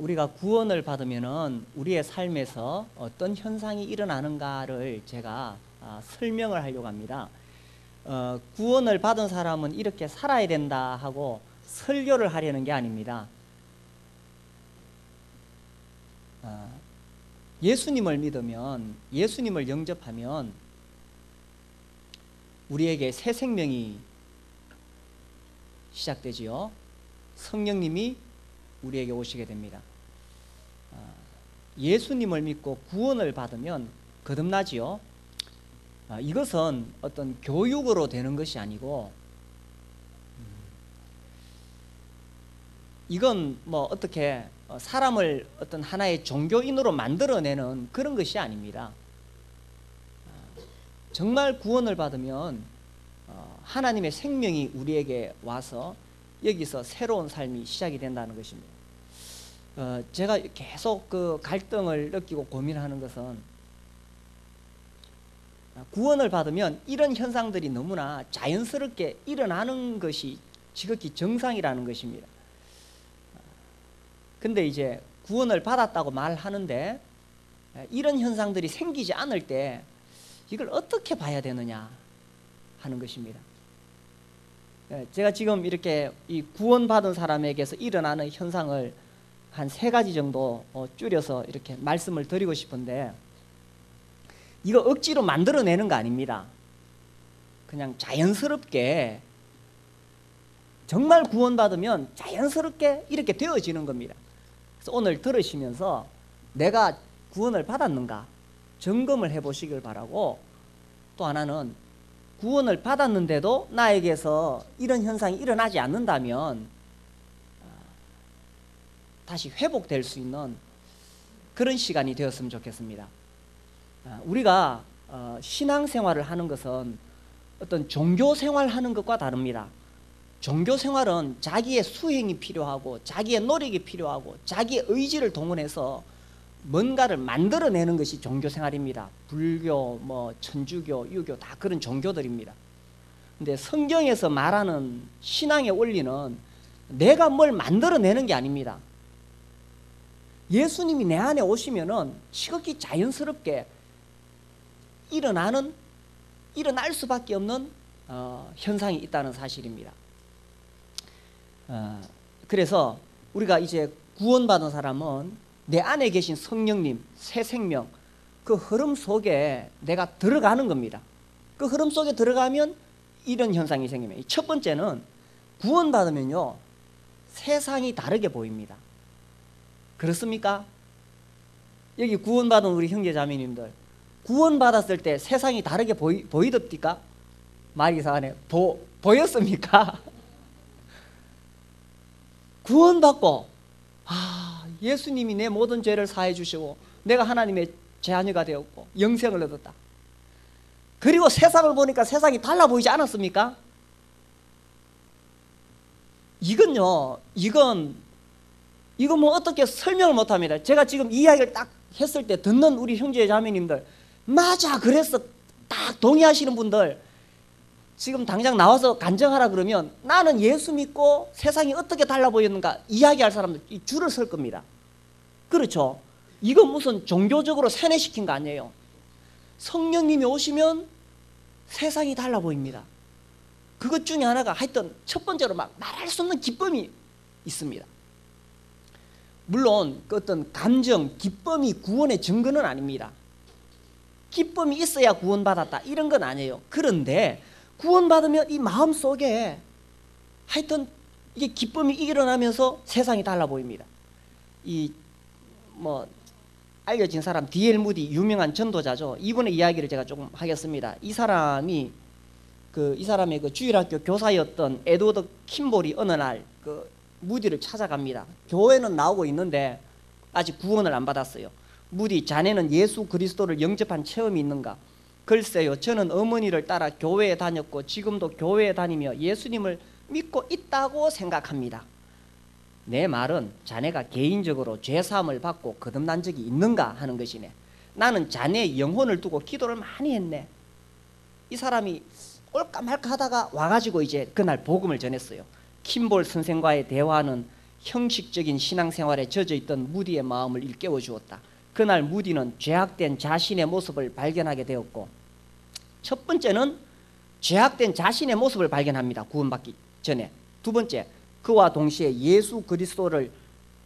우리가 구원을 받으면은 우리의 삶에서 어떤 현상이 일어나는가를 제가 설명을 하려고 합니다. 구원을 받은 사람은 이렇게 살아야 된다 하고 설교를 하려는 게 아닙니다. 예수님을 믿으면, 예수님을 영접하면 우리에게 새 생명이 시작되지요. 성령님이 우리에게 오시게 됩니다. 예수님을 믿고 구원을 받으면 거듭나지요. 이것은 어떤 교육으로 되는 것이 아니고, 이건 뭐 어떻게 사람을 어떤 하나의 종교인으로 만들어내는 그런 것이 아닙니다. 정말 구원을 받으면 하나님의 생명이 우리에게 와서 여기서 새로운 삶이 시작이 된다는 것입니다. 제가 계속 그 갈등을 느끼고 고민하는 것은, 구원을 받으면 이런 현상들이 너무나 자연스럽게 일어나는 것이 지극히 정상이라는 것입니다. 근데 이제 구원을 받았다고 말하는데 이런 현상들이 생기지 않을 때 이걸 어떻게 봐야 되느냐 하는 것입니다. 제가 지금 이렇게 이 구원받은 사람에게서 일어나는 현상을 한 3가지 정도 줄여서 이렇게 말씀을 드리고 싶은데, 이거 억지로 만들어내는 거 아닙니다. 그냥 자연스럽게, 정말 구원받으면 자연스럽게 이렇게 되어지는 겁니다. 그래서 오늘 들으시면서 내가 구원을 받았는가 점검을 해보시길 바라고, 또 하나는 구원을 받았는데도 나에게서 이런 현상이 일어나지 않는다면 다시 회복될 수 있는 그런 시간이 되었으면 좋겠습니다. 우리가 신앙생활을 하는 것은 어떤 종교생활 하는 것과 다릅니다. 종교생활은 자기의 수행이 필요하고 자기의 노력이 필요하고 자기의 의지를 동원해서 뭔가를 만들어내는 것이 종교생활입니다. 불교, 천주교, 유교 다 그런 종교들입니다. 근데 성경에서 말하는 신앙의 원리는 내가 뭘 만들어내는 게 아닙니다. 예수님이 내 안에 오시면은 지극히 자연스럽게 일어날 수밖에 없는 현상이 있다는 사실입니다. 그래서 우리가 이제 구원받은 사람은 내 안에 계신 성령님, 새 생명, 그 흐름 속에 내가 들어가는 겁니다. 그 흐름 속에 들어가면 이런 현상이 생깁니다. 첫 번째는 구원받으면요, 세상이 다르게 보입니다. 그렇습니까? 여기 구원받은 우리 형제 자매님들, 구원받았을 때 세상이 다르게 보이덥니까? 말이 이상하네. 보였습니까? 구원받고 예수님이 내 모든 죄를 사해 주시고 내가 하나님의 자녀가 되었고 영생을 얻었다. 그리고 세상을 보니까 세상이 달라 보이지 않았습니까? 이건 뭐 어떻게 설명을 못합니다. 제가 지금 이 이야기를 딱 했을 때 듣는 우리 형제 자매님들, 맞아, 그래서 딱 동의하시는 분들 지금 당장 나와서 간증하라 그러면 나는 예수 믿고 세상이 어떻게 달라 보였는가 이야기할 사람들 줄을 설 겁니다. 그렇죠? 이건 무슨 종교적으로 세뇌시킨 거 아니에요. 성령님이 오시면 세상이 달라 보입니다. 그것 중에 하나가 하여튼 첫 번째로 막 말할 수 없는 기쁨이 있습니다. 물론 그 어떤 감정, 기쁨이 구원의 증거는 아닙니다. 기쁨이 있어야 구원받았다 이런 건 아니에요. 그런데 구원받으면 이 마음 속에 하여튼 이게 기쁨이 일어나면서 세상이 달라 보입니다. 알려진 사람 D.L. 무디 유명한 전도자죠. 이분의 이야기를 제가 조금 하겠습니다. 이 사람의 그 주일학교 교사였던 에드워드 킴볼이 어느 날 그 무디를 찾아갑니다. 교회는 나오고 있는데 아직 구원을 안 받았어요. 무디, 자네는 예수 그리스도를 영접한 체험이 있는가? 글쎄요, 저는 어머니를 따라 교회에 다녔고 지금도 교회에 다니며 예수님을 믿고 있다고 생각합니다. 내 말은 자네가 개인적으로 죄사함을 받고 거듭난 적이 있는가 하는 것이네. 나는 자네의 영혼을 두고 기도를 많이 했네. 이 사람이 올까 말까 하다가 와가지고 이제 그날 복음을 전했어요. 킴볼 선생과의 대화는 형식적인 신앙생활에 젖어 있던 무디의 마음을 일깨워 주었다. 그날 무디는 죄악된 자신의 모습을 발견하게 되었고, 첫 번째는 죄악된 자신의 모습을 발견합니다. 구원받기 전에. 두 번째, 그와 동시에 예수 그리스도를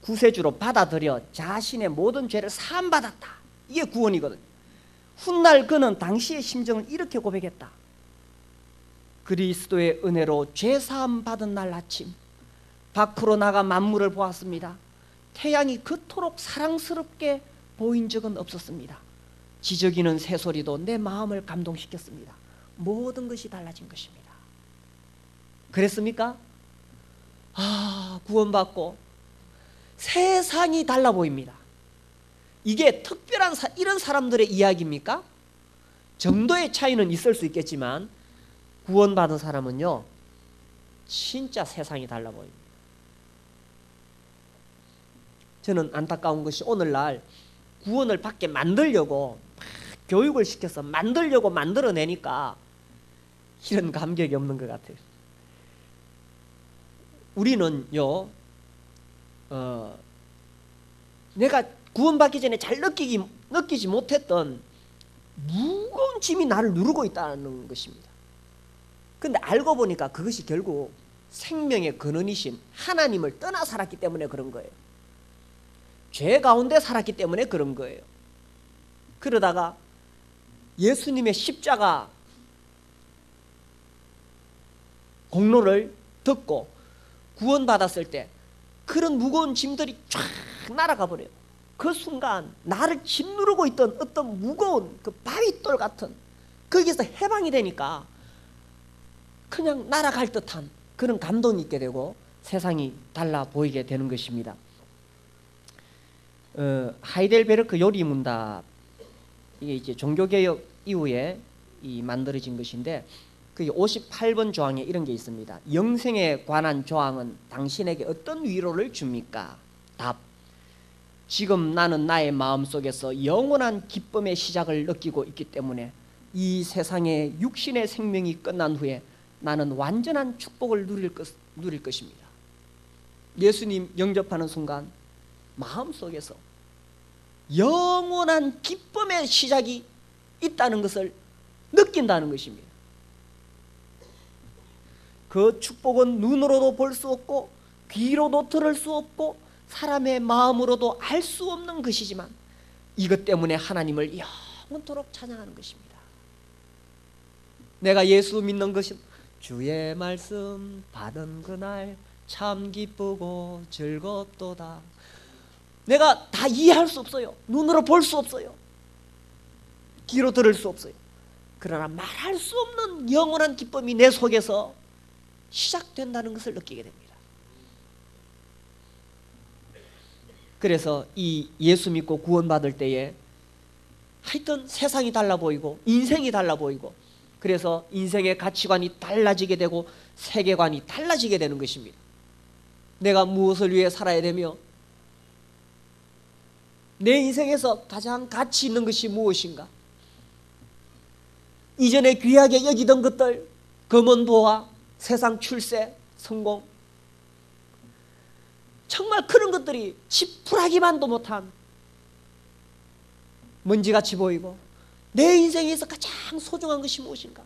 구세주로 받아들여 자신의 모든 죄를 사함받았다. 이게 구원이거든요. 훗날 그는 당시의 심정을 이렇게 고백했다. 그리스도의 은혜로 죄 사함 받은 날 아침, 밖으로 나가 만물을 보았습니다. 태양이 그토록 사랑스럽게 보인 적은 없었습니다. 지저귀는 새소리도 내 마음을 감동시켰습니다. 모든 것이 달라진 것입니다. 그랬습니까? 구원받고 세상이 달라 보입니다. 이게 특별한 이런 사람들의 이야기입니까? 정도의 차이는 있을 수 있겠지만 구원받은 사람은요, 진짜 세상이 달라 보입니다. 저는 안타까운 것이 오늘날 구원을 받게 만들려고 막 교육을 시켜서 만들려고 만들어내니까 이런 감격이 없는 것 같아요. 우리는요, 내가 구원받기 전에 잘 느끼지 못했던 무거운 짐이 나를 누르고 있다는 것입니다. 근데 알고 보니까 그것이 결국 생명의 근원이신 하나님을 떠나 살았기 때문에 그런 거예요. 죄 가운데 살았기 때문에 그런 거예요. 그러다가 예수님의 십자가 공로를 듣고 구원받았을 때 그런 무거운 짐들이 쫙 날아가 버려요. 그 순간 나를 짓누르고 있던 어떤 무거운 그 바위돌 같은, 거기서 해방이 되니까 그냥 날아갈 듯한 그런 감동이 있게 되고 세상이 달라 보이게 되는 것입니다. 하이델베르크 요리문답, 이게 이제 종교개혁 이후에 만들어진 것인데, 그 58번 조항에 이런 게 있습니다. 영생에 관한 조항은 당신에게 어떤 위로를 줍니까? 답: 지금 나는 나의 마음속에서 영원한 기쁨의 시작을 느끼고 있기 때문에 이 세상의 육신의 생명이 끝난 후에 나는 완전한 축복을 누릴 것입니다. 예수님 영접하는 순간 마음속에서 영원한 기쁨의 시작이 있다는 것을 느낀다는 것입니다. 그 축복은 눈으로도 볼 수 없고 귀로도 들을 수 없고 사람의 마음으로도 알 수 없는 것이지만 이것 때문에 하나님을 영원토록 찬양하는 것입니다. 내가 예수 믿는 것은 주의 말씀 받은 그날 참 기쁘고 즐겁도다. 내가 다 이해할 수 없어요. 눈으로 볼 수 없어요. 귀로 들을 수 없어요. 그러나 말할 수 없는 영원한 기쁨이 내 속에서 시작된다는 것을 느끼게 됩니다. 그래서 이 예수 믿고 구원받을 때에 하여튼 세상이 달라 보이고 인생이 달라 보이고, 그래서 인생의 가치관이 달라지게 되고 세계관이 달라지게 되는 것입니다. 내가 무엇을 위해 살아야 되며 내 인생에서 가장 가치 있는 것이 무엇인가? 이전에 귀하게 여기던 것들, 검은 보화, 세상 출세, 성공, 정말 그런 것들이 지푸라기만도 못한 먼지같이 보이고, 내 인생에서 가장 소중한 것이 무엇인가?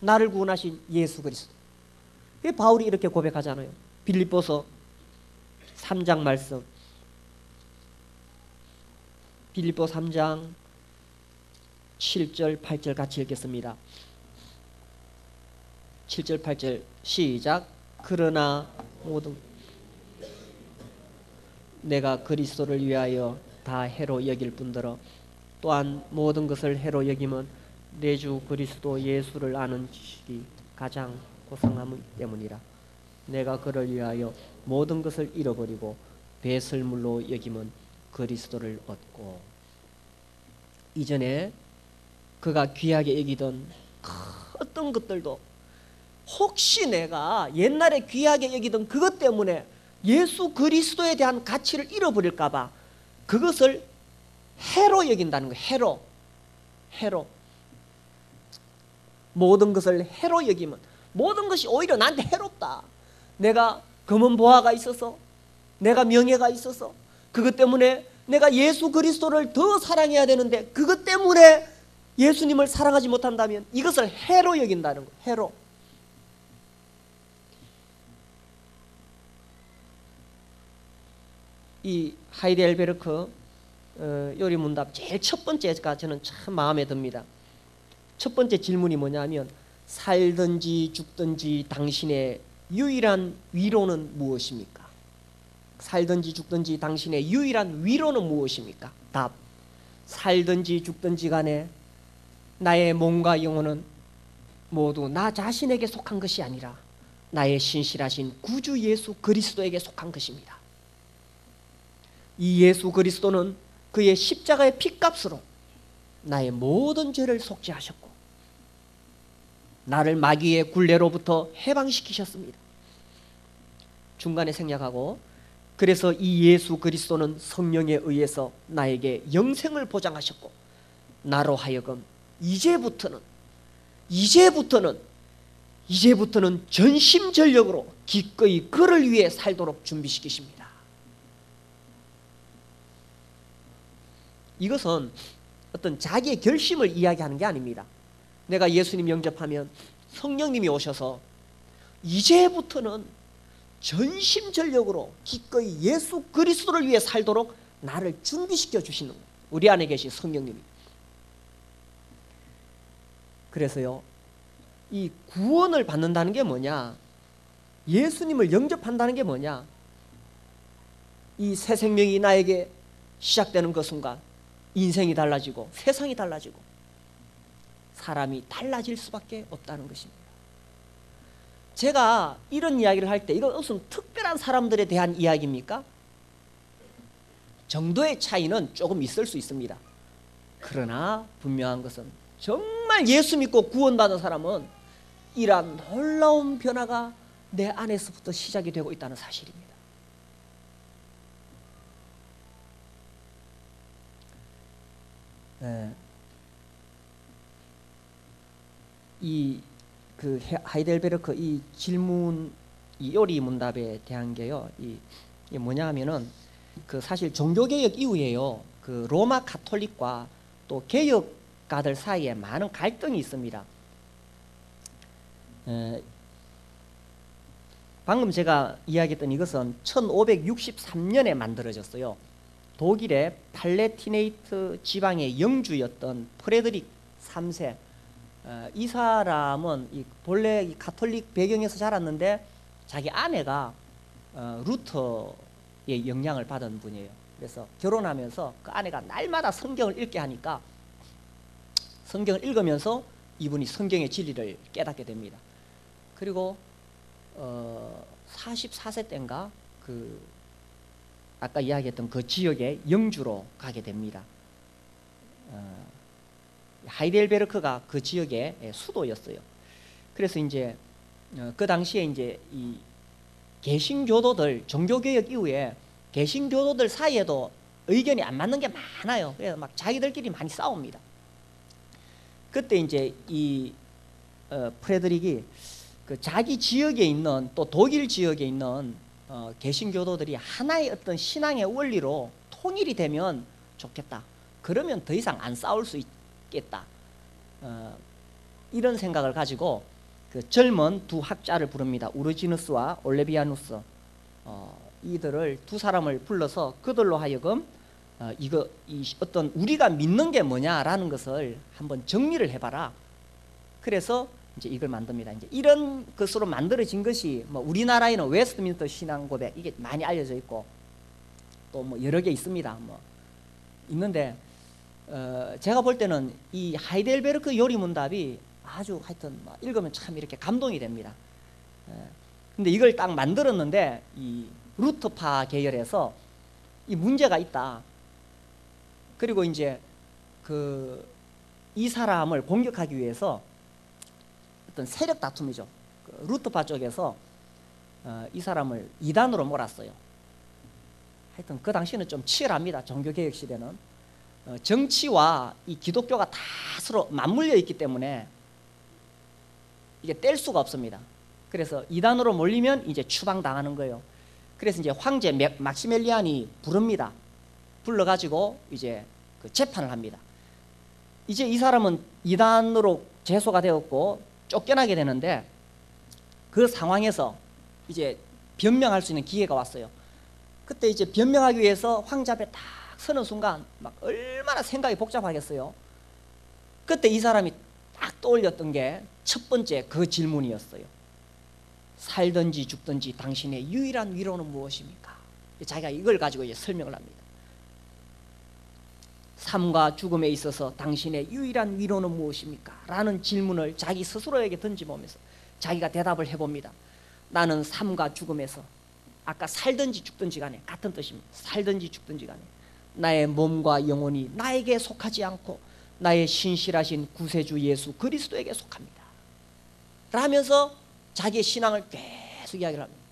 나를 구원하신 예수 그리스도. 바울이 이렇게 고백하잖아요. 빌립보서 3장 말씀, 빌립보 3장 7절 8절 같이 읽겠습니다. 7절 8절 시작. 그러나 모든 내가 그리스도를 위하여 다 해로 여길 뿐더러 또한 모든 것을 해로 여김은 내 주 그리스도 예수를 아는 지식이 가장 고상함 때문이라. 내가 그를 위하여 모든 것을 잃어버리고 배설물로 여김은 그리스도를 얻고. 이전에 그가 귀하게 여기던 어떤 것들도 혹시 내가 옛날에 귀하게 여기던 그것 때문에 예수 그리스도에 대한 가치를 잃어버릴까 봐 그것을 해로 여긴다는 거예요. 해로. 모든 것을 해로 여기면 모든 것이 오히려 나한테 해롭다. 내가 검은 보화가 있어서 내가 명예가 있어서, 그것 때문에 내가 예수 그리스도를 더 사랑해야 되는데 그것 때문에 예수님을 사랑하지 못한다면 이것을 해로 여긴다는 거예요. 해로. 이 하이델베르크 요리문답 제일 첫 번째가 저는 참 마음에 듭니다. 첫 번째 질문이 뭐냐면, 살든지 죽든지 당신의 유일한 위로는 무엇입니까? 살든지 죽든지 당신의 유일한 위로는 무엇입니까? 답. 살든지 죽든지 간에 나의 몸과 영혼은 모두 나 자신에게 속한 것이 아니라 나의 신실하신 구주 예수 그리스도에게 속한 것입니다. 이 예수 그리스도는 그의 십자가의 피값으로 나의 모든 죄를 속죄하셨고 나를 마귀의 굴레로부터 해방시키셨습니다. 중간에 생략하고, 그래서 이 예수 그리스도는 성령에 의해서 나에게 영생을 보장하셨고 나로 하여금 이제부터는 전심전력으로 기꺼이 그를 위해 살도록 준비시키십니다. 이것은 어떤 자기의 결심을 이야기하는 게 아닙니다. 내가 예수님 영접하면 성령님이 오셔서 이제부터는 전심전력으로 기꺼이 예수 그리스도를 위해 살도록 나를 준비시켜 주시는 거예요. 우리 안에 계신 성령님이. 그래서요, 이 구원을 받는다는 게 뭐냐, 예수님을 영접한다는 게 뭐냐, 이 새 생명이 나에게 시작되는 그 순간 인생이 달라지고 세상이 달라지고 사람이 달라질 수밖에 없다는 것입니다. 제가 이런 이야기를 할 때 이건 무슨 특별한 사람들에 대한 이야기입니까? 정도의 차이는 조금 있을 수 있습니다. 그러나 분명한 것은 정말 예수 믿고 구원받은 사람은 이러한 놀라운 변화가 내 안에서부터 시작이 되고 있다는 사실입니다. 이 하이델베르크 이 질문, 이 요리 문답에 대한 게요, 이게 뭐냐 하면은 사실 종교개혁 이후에요, 로마 가톨릭과 또 개혁가들 사이에 많은 갈등이 있습니다. 방금 제가 이야기했던 이것은 1563년에 만들어졌어요. 독일의 팔레티네이트 지방의 영주였던 프레드릭 3세, 이 사람은 본래 가톨릭 배경에서 자랐는데 자기 아내가 루터의 영향을 받은 분이에요. 그래서 결혼하면서 그 아내가 날마다 성경을 읽게 하니까 성경을 읽으면서 이분이 성경의 진리를 깨닫게 됩니다. 그리고 44세 때인가 아까 이야기했던 그 지역의 영주로 가게 됩니다. 하이델베르크가 그 지역의 수도였어요. 그래서 이제 그 당시에 이제 이 개신교도들, 종교개혁 이후에 개신교도들 사이에도 의견이 안 맞는 게 많아요. 그래서 막 자기들끼리 많이 싸웁니다. 그때 이제 이 프레드릭이 자기 지역에 있는, 또 독일 지역에 있는 개신교도들이 하나의 어떤 신앙의 원리로 통일이 되면 좋겠다. 그러면 더 이상 안 싸울 수 있겠다. 이런 생각을 가지고 젊은 두 학자를 부릅니다. 우르지누스와 올레비아누스. 이들을 두 사람을 불러서 그들로 하여금 어떤 우리가 믿는 게 뭐냐라는 것을 한번 정리를 해봐라. 그래서 이제 이걸 만듭니다. 이제 이런 것으로 만들어진 것이 우리나라에는 웨스트민스터 신앙 고백, 이게 많이 알려져 있고 또 여러 개 있습니다. 있는데 제가 볼 때는 이 하이델베르크 요리문답이 아주 하여튼 읽으면 참 이렇게 감동이 됩니다. 근데 이걸 딱 만들었는데 이 루터파 계열에서 이 문제가 있다. 그리고 이제 이 사람을 공격하기 위해서 어떤 세력 다툼이죠. 루터파 쪽에서 이 사람을 이단으로 몰았어요. 하여튼 그 당시는 좀 치열합니다. 종교개혁 시대는 정치와 이 기독교가 다 서로 맞물려 있기 때문에 이게 뗄 수가 없습니다. 그래서 이단으로 몰리면 이제 추방당하는 거예요. 그래서 이제 황제 막시멜리안이 부릅니다. 불러가지고 이제 그 재판을 합니다. 이제 이 사람은 이단으로 제소가 되었고 쫓겨나게 되는데, 그 상황에서 이제 변명할 수 있는 기회가 왔어요. 그때 이제 변명하기 위해서 황제 앞에 딱 서는 순간 막 얼마나 생각이 복잡하겠어요. 그때 이 사람이 딱 떠올렸던 게 첫 번째 그 질문이었어요. 살든지 죽든지 당신의 유일한 위로는 무엇입니까? 자기가 이걸 가지고 이제 설명을 합니다. 삶과 죽음에 있어서 당신의 유일한 위로는 무엇입니까? 라는 질문을 자기 스스로에게 던지면서 자기가 대답을 해봅니다. 나는 삶과 죽음에서, 아까 살든지 죽든지 간에 같은 뜻입니다. 살든지 죽든지 간에 나의 몸과 영혼이 나에게 속하지 않고 나의 신실하신 구세주 예수 그리스도에게 속합니다 라면서 자기의 신앙을 계속 이야기를 합니다.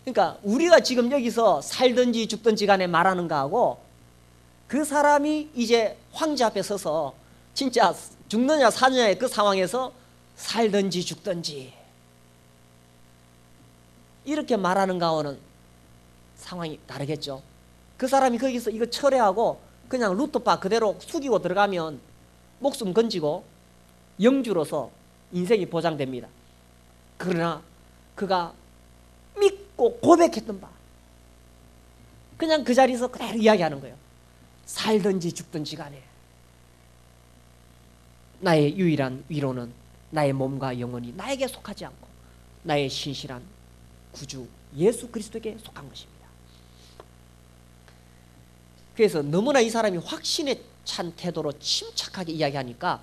그러니까 우리가 지금 여기서 살든지 죽든지 간에 말하는 거하고, 그 사람이 이제 황제 앞에 서서 진짜 죽느냐 사느냐의 그 상황에서 살든지 죽든지 이렇게 말하는 거하고는 상황이 다르겠죠. 그 사람이 거기서 이거 철회하고 그냥 루트파 그대로 숙이고 들어가면 목숨 건지고 영주로서 인생이 보장됩니다. 그러나 그가 믿고 고백했던 바, 그냥 그 자리에서 그대로 이야기하는 거예요. 살든지 죽든지 간에 나의 유일한 위로는 나의 몸과 영혼이 나에게 속하지 않고 나의 신실한 구주 예수 그리스도에게 속한 것입니다. 그래서 너무나 이 사람이 확신에 찬 태도로 침착하게 이야기하니까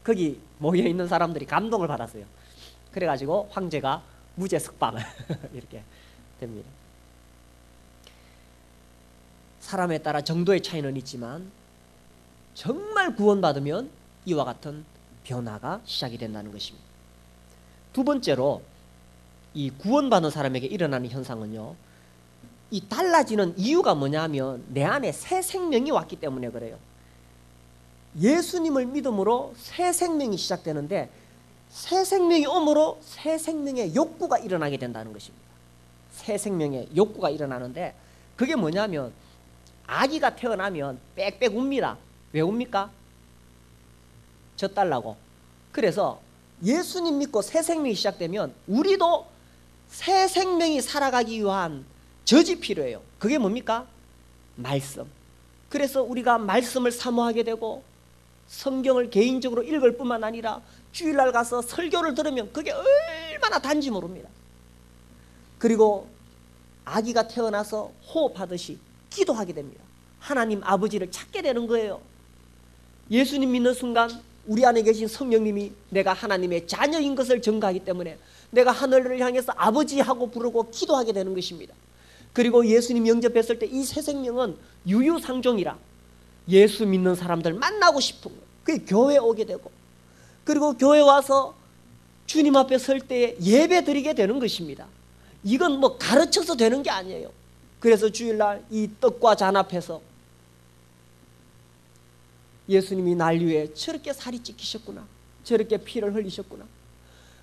거기 모여있는 사람들이 감동을 받았어요. 그래가지고 황제가 무죄 석방 이렇게 됩니다. 사람에 따라 정도의 차이는 있지만 정말 구원받으면 이와 같은 변화가 시작이 된다는 것입니다. 두 번째로 이 구원받은 사람에게 일어나는 현상은요, 이 달라지는 이유가 뭐냐면 내 안에 새 생명이 왔기 때문에 그래요. 예수님을 믿음으로 새 생명이 시작되는데, 새 생명이 오므로 새 생명의 욕구가 일어나게 된다는 것입니다. 새 생명의 욕구가 일어나는데, 그게 뭐냐면 아기가 태어나면 빽빽 웁니다. 왜 웁니까? 젖달라고. 그래서 예수님 믿고 새 생명이 시작되면 우리도 새 생명이 살아가기 위한 젖이 필요해요. 그게 뭡니까? 말씀. 그래서 우리가 말씀을 사모하게 되고 성경을 개인적으로 읽을 뿐만 아니라 주일날 가서 설교를 들으면 그게 얼마나 단지 모릅니다. 그리고 아기가 태어나서 호흡하듯이 기도하게 됩니다. 하나님 아버지를 찾게 되는 거예요. 예수님 믿는 순간 우리 안에 계신 성령님이 내가 하나님의 자녀인 것을 증거하기 때문에 내가 하늘을 향해서 아버지하고 부르고 기도하게 되는 것입니다. 그리고 예수님 영접했을 때 이 새 생명은 유유상종이라 예수 믿는 사람들 만나고 싶은 거예요. 그게 교회에 오게 되고, 그리고 교회 와서 주님 앞에 설 때 예배 드리게 되는 것입니다. 이건 뭐 가르쳐서 되는 게 아니에요. 그래서 주일날 이 떡과 잔 앞에서 예수님이 날 위해 저렇게 살이 찢기셨구나, 저렇게 피를 흘리셨구나,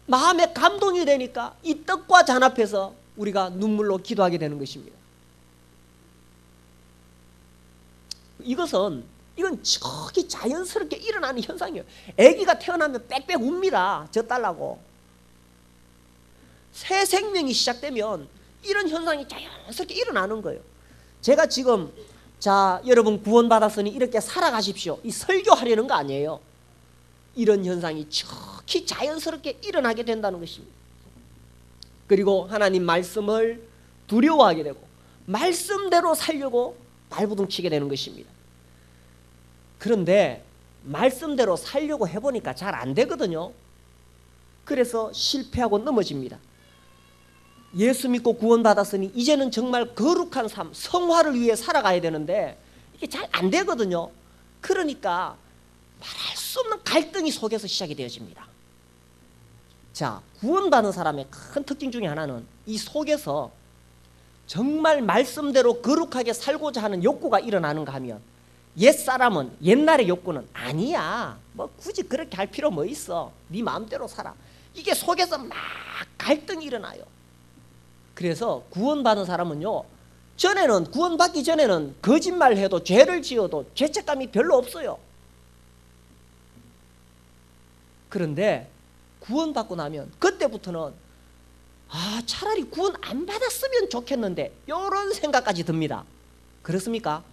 마음에 감동이 되니까 이 떡과 잔 앞에서 우리가 눈물로 기도하게 되는 것입니다. 이건 저기 자연스럽게 일어나는 현상이에요. 아기가 태어나면 빽빽 웁니다. 젖달라고. 새 생명이 시작되면 이런 현상이 자연스럽게 일어나는 거예요. 제가 지금 자 여러분 구원받았으니 이렇게 살아가십시오, 이 설교하려는 거 아니에요. 이런 현상이 저기 자연스럽게 일어나게 된다는 것입니다. 그리고 하나님 말씀을 두려워하게 되고 말씀대로 살려고 발부둥치게 되는 것입니다. 그런데 말씀대로 살려고 해보니까 잘 안 되거든요. 그래서 실패하고 넘어집니다. 예수 믿고 구원받았으니 이제는 정말 거룩한 삶, 성화를 위해 살아가야 되는데 이게 잘 안 되거든요. 그러니까 말할 수 없는 갈등이 속에서 시작이 되어집니다. 자, 구원받은 사람의 큰 특징 중에 하나는 이 속에서 정말 말씀대로 거룩하게 살고자 하는 욕구가 일어나는가 하면, 옛사람은, 옛날의 욕구는 아니야, 뭐 굳이 그렇게 할 필요 뭐 있어, 네 마음대로 살아, 이게 속에서 막 갈등이 일어나요. 그래서 구원받은 사람은요, 전에는 구원받기 전에는 거짓말해도 죄를 지어도 죄책감이 별로 없어요. 그런데 구원받고 나면 그때부터는 차라리 구원 안 받았으면 좋겠는데 이런 생각까지 듭니다. 그렇습니까?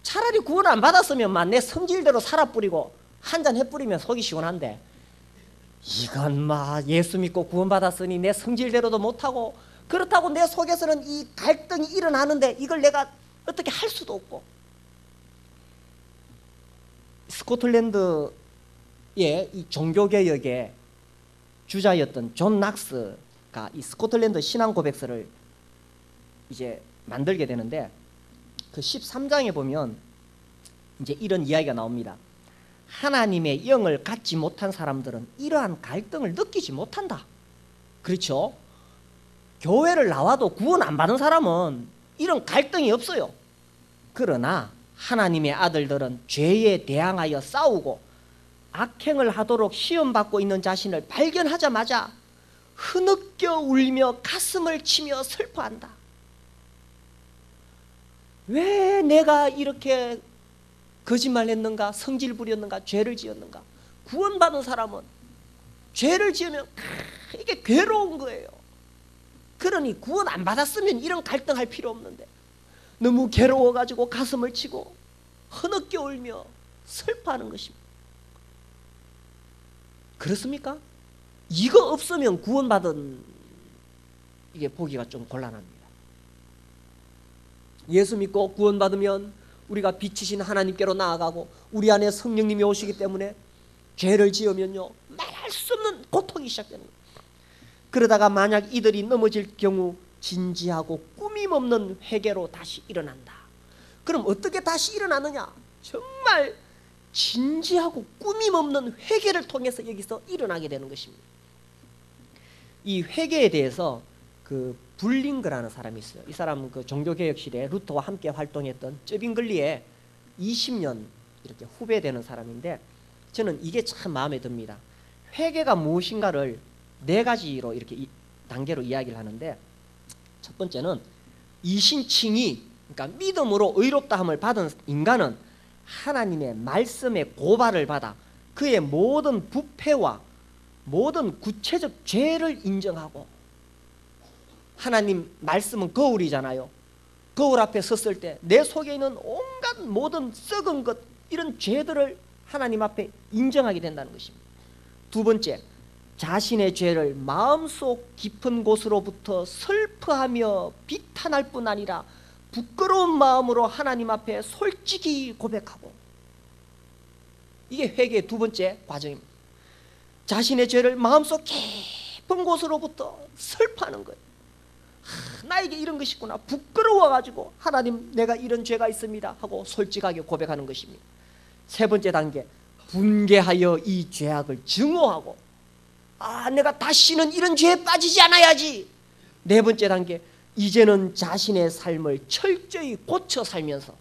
차라리 구원 안 받았으면 내 성질대로 살아뿌리고 한잔 해뿌리면 속이 시원한데, 이건 예수 믿고 구원받았으니 내 성질대로도 못하고, 그렇다고 내 속에서는 이 갈등이 일어나는데 이걸 내가 어떻게 할 수도 없고. 스코틀랜드의 이 종교개혁의 주자였던 존 낙스가 이 스코틀랜드 신앙 고백서를 이제 만들게 되는데, 그 13장에 보면 이제 이런 이야기가 나옵니다. 하나님의 영을 갖지 못한 사람들은 이러한 갈등을 느끼지 못한다. 그렇죠? 교회를 나와도 구원 안 받은 사람은 이런 갈등이 없어요. 그러나 하나님의 아들들은 죄에 대항하여 싸우고 악행을 하도록 시험받고 있는 자신을 발견하자마자 흐느껴 울며 가슴을 치며 슬퍼한다. 왜 내가 이렇게 거짓말했는가, 성질 부렸는가, 죄를 지었는가? 구원받은 사람은 죄를 지으면 이게 괴로운 거예요. 그러니 구원 안 받았으면 이런 갈등할 필요 없는데 너무 괴로워가지고 가슴을 치고 흐느껴 울며 슬퍼하는 것입니다. 그렇습니까? 이거 없으면 구원받은 이게 보기가 좀 곤란합니다. 예수 믿고 구원받으면 우리가 빛이신 하나님께로 나아가고 우리 안에 성령님이 오시기 때문에 죄를 지으면요 말할 수 없는 고통이 시작되는 거예요. 그러다가 만약 이들이 넘어질 경우 진지하고 꾸밈없는 회개로 다시 일어난다. 그럼 어떻게 다시 일어나느냐? 정말 진지하고 꾸밈없는 회개를 통해서 여기서 일어나게 되는 것입니다. 이 회개에 대해서 그 불링거라는 사람이 있어요. 이 사람은 그 종교개혁 시대에 루터와 함께 활동했던 쩌빙글리의 20년 이렇게 후배되는 사람인데, 저는 이게 참 마음에 듭니다. 회개가 무엇인가를 4가지로 이렇게 단계로 이야기를 하는데, 첫 번째는 이신칭의, 그러니까 믿음으로 의롭다함을 받은 인간은 하나님의 말씀에 고발을 받아 그의 모든 부패와 모든 구체적 죄를 인정하고, 하나님 말씀은 거울이잖아요. 거울 앞에 섰을 때 내 속에 있는 온갖 모든 썩은 것, 이런 죄들을 하나님 앞에 인정하게 된다는 것입니다. 두 번째, 자신의 죄를 마음속 깊은 곳으로부터 슬퍼하며 비탄할 뿐 아니라 부끄러운 마음으로 하나님 앞에 솔직히 고백하고, 이게 회개의 두 번째 과정입니다. 자신의 죄를 마음속 깊은 곳으로부터 슬퍼하는 거예요. 나에게 이런 것이 있구나, 부끄러워가지고 하나님 내가 이런 죄가 있습니다 하고 솔직하게 고백하는 것입니다. 세 번째 단계, 분개하여 이 죄악을 증오하고, 내가 다시는 이런 죄에 빠지지 않아야지. 네 번째 단계, 이제는 자신의 삶을 철저히 고쳐 살면서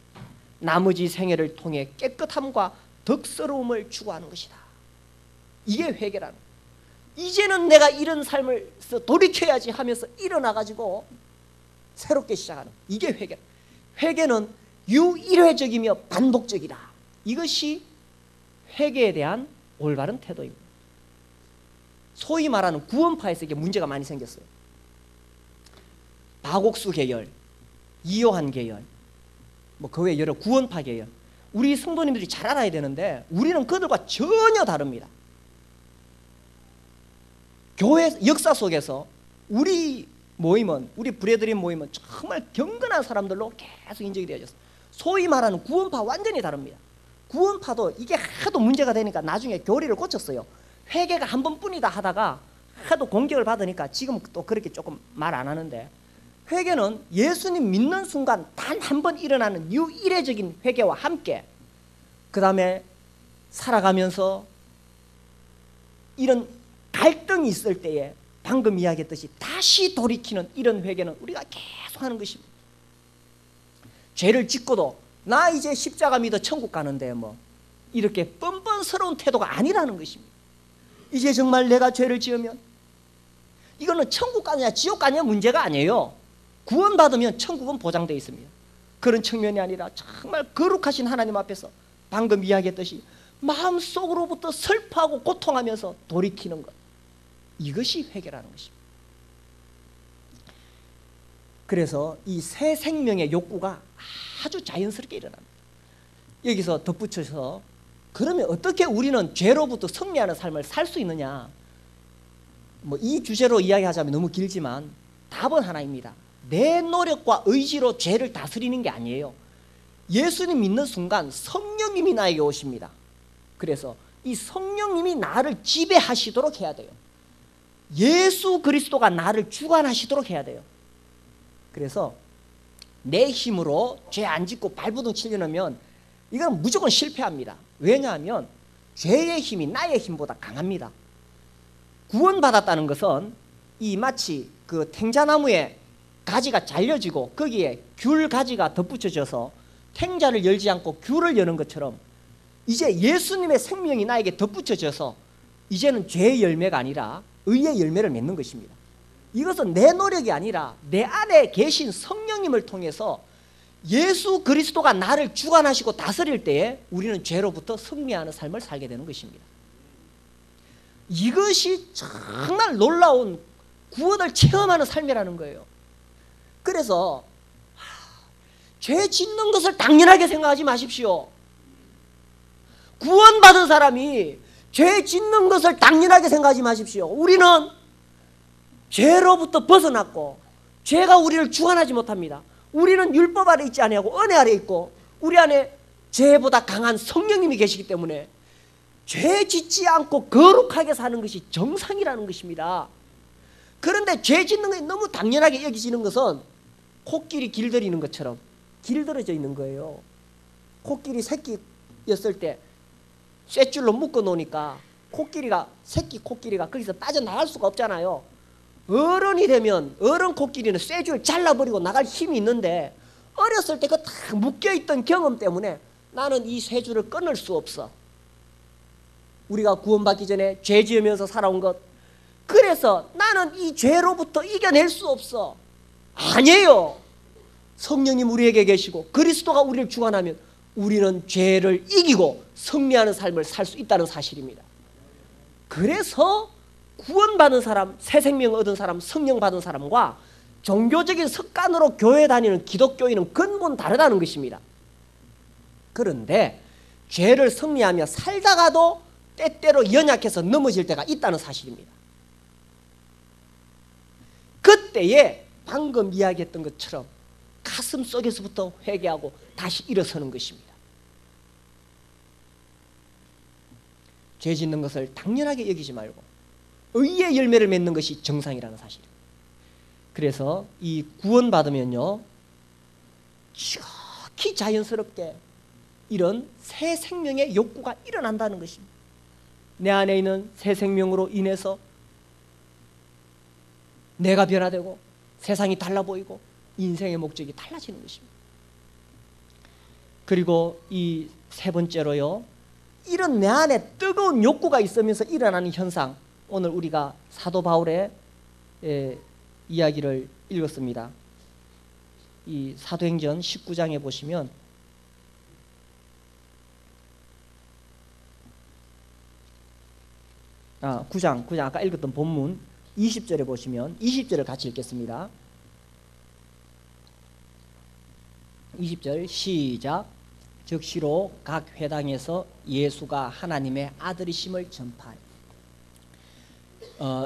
나머지 생애를 통해 깨끗함과 덕스러움을 추구하는 것이다. 이게 회개라는 거예요. 이제는 내가 이런 삶을 돌이켜야지 하면서 일어나가지고 새롭게 시작하는, 이게 회개. 회개는 유일회적이며 반복적이다. 이것이 회개에 대한 올바른 태도입니다. 소위 말하는 구원파에서 이게 문제가 많이 생겼어요. 박옥수 계열, 이요한 계열, 그 외에 여러 구원파 계열, 우리 성도님들이 잘 알아야 되는데 우리는 그들과 전혀 다릅니다. 교회 역사 속에서 우리 모임은, 우리 브레드린 모임은 정말 경건한 사람들로 계속 인정이 되어졌어요. 소위 말하는 구원파 완전히 다릅니다. 구원파도 이게 하도 문제가 되니까 나중에 교리를 고쳤어요. 회개가 한 번뿐이다 하다가 하도 공격을 받으니까 지금 또 그렇게 조금 말 안 하는데, 회개는 예수님 믿는 순간 단 한 번 일어나는 유일회적인 회개와 함께 그 다음에 살아가면서 이런 갈등이 있을 때에 방금 이야기했듯이 다시 돌이키는 이런 회개는 우리가 계속 하는 것입니다. 죄를 짓고도 나 이제 십자가 믿어 천국 가는데 이렇게 뻔뻔스러운 태도가 아니라는 것입니다. 이제 정말 내가 죄를 지으면 이거는 천국 가느냐 지옥 가느냐 문제가 아니에요. 구원받으면 천국은 보장되어 있습니다. 그런 측면이 아니라 정말 거룩하신 하나님 앞에서 방금 이야기했듯이 마음속으로부터 슬퍼하고 고통하면서 돌이키는 것, 이것이 회개라는 것입니다. 그래서 이 새 생명의 욕구가 아주 자연스럽게 일어납니다. 여기서 덧붙여서 그러면 어떻게 우리는 죄로부터 승리하는 삶을 살 수 있느냐, 이 주제로 이야기하자면 너무 길지만 답은 하나입니다. 내 노력과 의지로 죄를 다스리는 게 아니에요. 예수님 믿는 순간 성령님이 나에게 오십니다. 그래서 이 성령님이 나를 지배하시도록 해야 돼요. 예수 그리스도가 나를 주관하시도록 해야 돼요. 그래서 내 힘으로 죄 안 짓고 발버둥 치려면 이건 무조건 실패합니다. 왜냐하면 죄의 힘이 나의 힘보다 강합니다. 구원받았다는 것은 이 마치 그 탱자나무에 가지가 잘려지고 거기에 귤 가지가 덧붙여져서 탱자를 열지 않고 귤을 여는 것처럼 이제 예수님의 생명이 나에게 덧붙여져서 이제는 죄의 열매가 아니라 의의 열매를 맺는 것입니다. 이것은 내 노력이 아니라 내 안에 계신 성령님을 통해서 예수 그리스도가 나를 주관하시고 다스릴 때에 우리는 죄로부터 승리하는 삶을 살게 되는 것입니다. 이것이 정말 놀라운 구원을 체험하는 삶이라는 거예요. 그래서 죄 짓는 것을 당연하게 생각하지 마십시오. 구원받은 사람이 죄 짓는 것을 당연하게 생각하지 마십시오. 우리는 죄로부터 벗어났고 죄가 우리를 주관하지 못합니다. 우리는 율법 아래 있지 아니하고 은혜 아래 있고 우리 안에 죄보다 강한 성령님이 계시기 때문에 죄 짓지 않고 거룩하게 사는 것이 정상이라는 것입니다. 그런데 죄 짓는 것이 너무 당연하게 여기지는 것은 코끼리 길들이는 것처럼 길들여져 있는 거예요. 코끼리 새끼였을 때 쇠줄로 묶어 놓으니까 새끼 코끼리가 거기서 빠져나갈 수가 없잖아요. 어른이 되면 어른 코끼리는 쇠줄 잘라버리고 나갈 힘이 있는데 어렸을 때 그 딱 묶여있던 경험 때문에 나는 이 쇠줄을 끊을 수 없어. 우리가 구원받기 전에 죄 지으면서 살아온 것, 그래서 나는 이 죄로부터 이겨낼 수 없어. 아니에요. 성령님 우리에게 계시고 그리스도가 우리를 주관하면 우리는 죄를 이기고 승리하는 삶을 살 수 있다는 사실입니다. 그래서 구원받은 사람, 새 생명 얻은 사람, 성령 받은 사람과 종교적인 습관으로 교회 다니는 기독교인은 근본 다르다는 것입니다. 그런데 죄를 승리하며 살다가도 때때로 연약해서 넘어질 때가 있다는 사실입니다. 그때에 방금 이야기했던 것처럼 가슴 속에서부터 회개하고 다시 일어서는 것입니다. 죄 짓는 것을 당연하게 여기지 말고 의의 열매를 맺는 것이 정상이라는 사실입니다. 그래서 이 구원받으면요 지극히 자연스럽게 이런 새 생명의 욕구가 일어난다는 것입니다. 내 안에 있는 새 생명으로 인해서 내가 변화되고 세상이 달라 보이고 인생의 목적이 달라지는 것입니다. 그리고 이 세 번째로요, 이런 내 안에 뜨거운 욕구가 있으면서 일어나는 현상, 오늘 우리가 사도 바울의 이야기를 읽었습니다. 이 사도행전 19장에 보시면 9장 아까 읽었던 본문 20절에 보시면 20절을 같이 읽겠습니다. 20절 시작. 즉시로 각 회당에서 예수가 하나님의 아들이심을 전파해.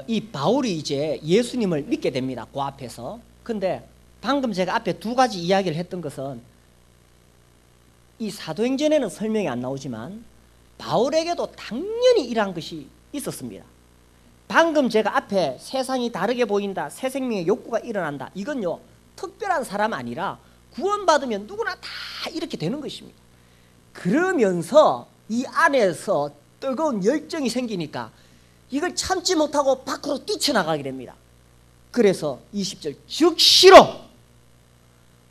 이 바울이 이제 예수님을 믿게 됩니다. 그 앞에서. 근데 방금 제가 앞에 두 가지 이야기를 했던 것은 이 사도행전에는 설명이 안 나오지만 바울에게도 당연히 이러한 것이 있었습니다. 방금 제가 앞에 세상이 다르게 보인다, 새 생명의 욕구가 일어난다, 이건요 특별한 사람 아니라 구원받으면 누구나 다 이렇게 되는 것입니다. 그러면서 이 안에서 뜨거운 열정이 생기니까 이걸 참지 못하고 밖으로 뛰쳐나가게 됩니다. 그래서 20절 즉시로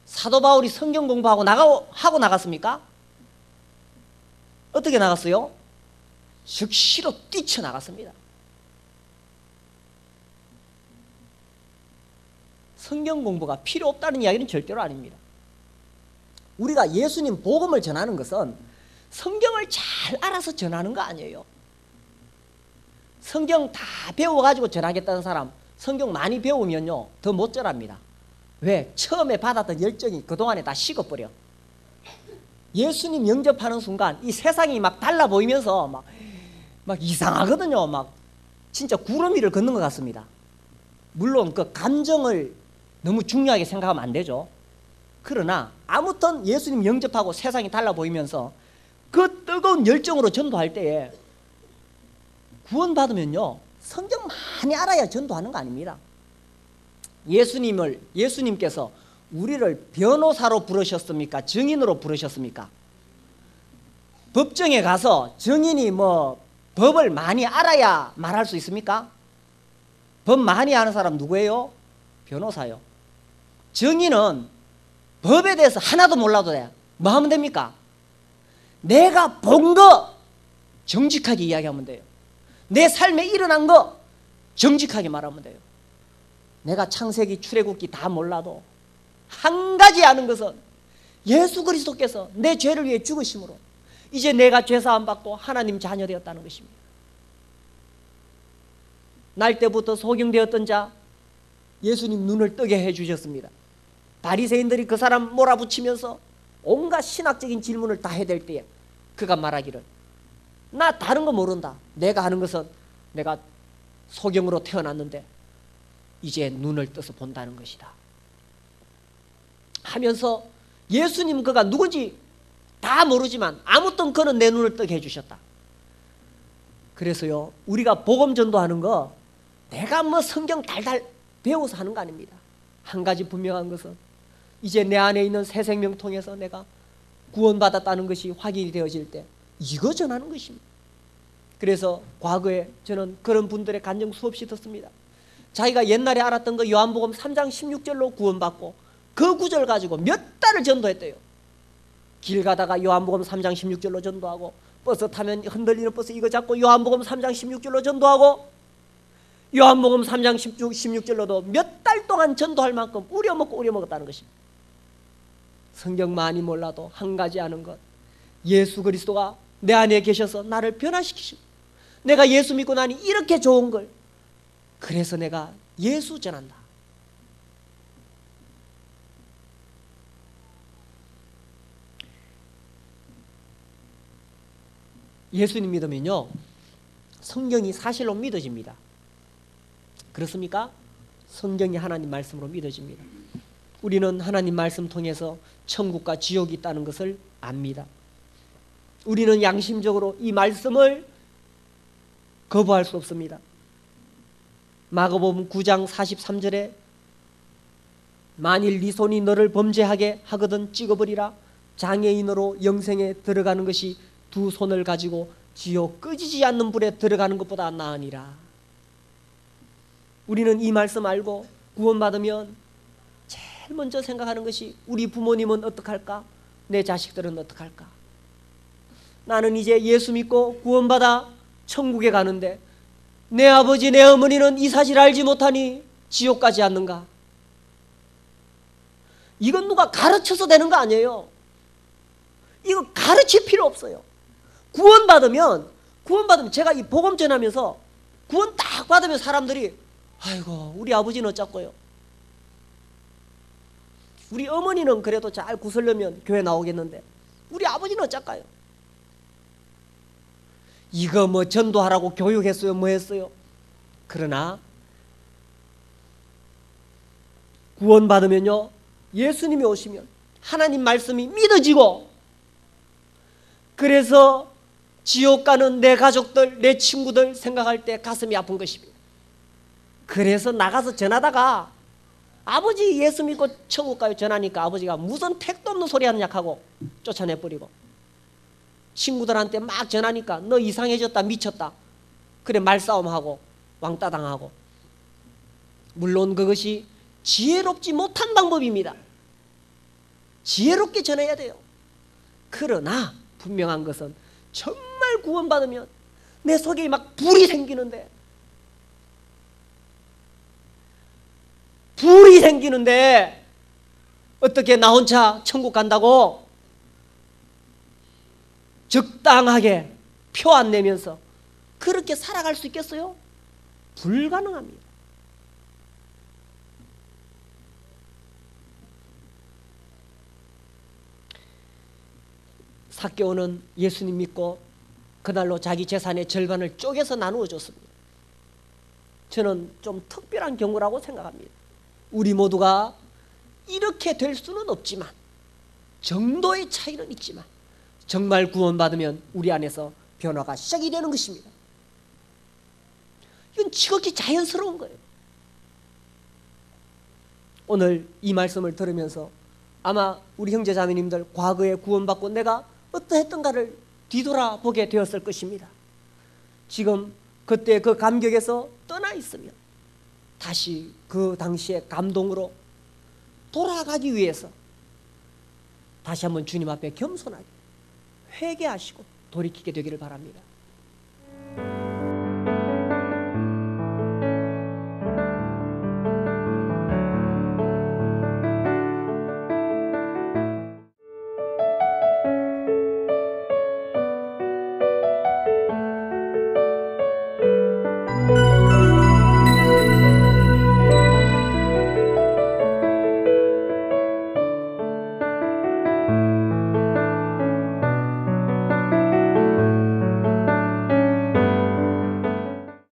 사도 바울이 성경 공부하고 나갔습니까? 어떻게 나갔어요? 즉시로 뛰쳐나갔습니다. 성경 공부가 필요 없다는 이야기는 절대로 아닙니다. 우리가 예수님 복음을 전하는 것은 성경을 잘 알아서 전하는 거 아니에요. 성경 다 배워가지고 전하겠다는 사람, 성경 많이 배우면요 더 못 전합니다. 왜? 처음에 받았던 열정이 그동안에 다 식어버려. 예수님 영접하는 순간 이 세상이 막 달라 보이면서 막 이상하거든요. 막 진짜 구름 위를 걷는 것 같습니다. 물론 그 감정을 너무 중요하게 생각하면 안 되죠. 그러나 아무튼 예수님 영접하고 세상이 달라 보이면서 그 뜨거운 열정으로 전도할 때에 구원받으면요 성경 많이 알아야 전도하는 거 아닙니다. 예수님께서 우리를 변호사로 부르셨습니까? 증인으로 부르셨습니까? 법정에 가서 증인이 법을 많이 알아야 말할 수 있습니까? 법 많이 아는 사람 누구예요? 변호사요. 증인은 법에 대해서 하나도 몰라도 돼. 뭐 하면 됩니까? 내가 본 거 정직하게 이야기하면 돼요. 내 삶에 일어난 거 정직하게 말하면 돼요. 내가 창세기 출애굽기 다 몰라도 한 가지 아는 것은 예수 그리스도께서 내 죄를 위해 죽으심으로 이제 내가 죄사함 받고 하나님 자녀 되었다는 것입니다. 날 때부터 소경되었던 자 예수님 눈을 뜨게 해주셨습니다. 바리새인들이 그 사람 몰아붙이면서 온갖 신학적인 질문을 다 해댈 때에 그가 말하기를 나 다른 거 모른다. 내가 하는 것은 내가 소경으로 태어났는데 이제 눈을 떠서 본다는 것이다 하면서 예수님 그가 누군지 다 모르지만 아무튼 그는 내 눈을 뜨게 해주셨다. 그래서요 우리가 복음 전도하는 거 내가 성경 달달 배워서 하는 거 아닙니다. 한 가지 분명한 것은 이제 내 안에 있는 새 생명 통해서 내가 구원받았다는 것이 확인이 되어질 때 이거 전하는 것입니다. 그래서 과거에 저는 그런 분들의 간증 수없이 듣습니다. 자기가 옛날에 알았던 거 요한복음 3장 16절로 구원받고 그 구절 가지고 몇 달을 전도했대요. 길 가다가 요한복음 3장 16절로 전도하고 버스 타면 흔들리는 버스 이거 잡고 요한복음 3장 16절로 전도하고 요한복음 3장 16절로도 몇 달 동안 전도할 만큼 우려먹고 우려먹었다는 것입니다. 성경 많이 몰라도 한 가지 아는 것 예수 그리스도가 내 안에 계셔서 나를 변화시키시고 내가 예수 믿고 나니 이렇게 좋은 걸 그래서 내가 예수 전한다. 예수님 믿으면요 성경이 사실로 믿어집니다. 그렇습니까? 성경이 하나님 말씀으로 믿어집니다. 우리는 하나님 말씀 통해서 천국과 지옥이 있다는 것을 압니다. 우리는 양심적으로 이 말씀을 거부할 수 없습니다. 마가복음 9장 43절에 만일 네 손이 너를 범죄하게 하거든 찍어버리라. 장애인으로 영생에 들어가는 것이 두 손을 가지고 지옥 꺼지지 않는 불에 들어가는 것보다 나으니라. 우리는 이 말씀 알고 구원받으면 제일 먼저 생각하는 것이 우리 부모님은 어떡할까? 내 자식들은 어떡할까? 나는 이제 예수 믿고 구원받아 천국에 가는데 내 아버지 내 어머니는 이 사실 알지 못하니 지옥 가지 않는가? 이건 누가 가르쳐서 되는 거 아니에요. 이거 가르칠 필요 없어요. 구원받으면 제가 이 복음 전하면서 구원 딱 받으면 사람들이 아이고 우리 아버지는 어쩌고요. 우리 어머니는 그래도 잘 구슬려면 교회 나오겠는데 우리 아버지는 어쩔까요? 이거 뭐 전도하라고 교육했어요? 뭐 했어요? 그러나 구원받으면요 예수님이 오시면 하나님 말씀이 믿어지고 그래서 지옥 가는 내 가족들 내 친구들 생각할 때 가슴이 아픈 것입니다. 그래서 나가서 전하다가 아버지 예수 믿고 천국 가요 전하니까 아버지가 무슨 택도 없는 소리 하느냐 하고 쫓아내버리고 친구들한테 막 전하니까 너 이상해졌다 미쳤다 그래 말싸움하고 왕따 당하고 물론 그것이 지혜롭지 못한 방법입니다. 지혜롭게 전해야 돼요. 그러나 분명한 것은 정말 구원받으면 내 속에 막 불이 생기는데 불이 생기는데 어떻게 나 혼자 천국 간다고 적당하게 표 안 내면서 그렇게 살아갈 수 있겠어요? 불가능합니다. 삭개오는 예수님 믿고 그날로 자기 재산의 절반을 쪼개서 나누어 줬습니다. 저는 좀 특별한 경우라고 생각합니다. 우리 모두가 이렇게 될 수는 없지만 정도의 차이는 있지만 정말 구원받으면 우리 안에서 변화가 시작이 되는 것입니다. 이건 지극히 자연스러운 거예요. 오늘 이 말씀을 들으면서 아마 우리 형제자매님들 과거에 구원받고 내가 어떠했던가를 뒤돌아보게 되었을 것입니다. 지금 그때 그 감격에서 떠나 있으면 다시 그 당시의 감동으로 돌아가기 위해서 다시 한번 주님 앞에 겸손하게 회개하시고 돌이키게 되기를 바랍니다.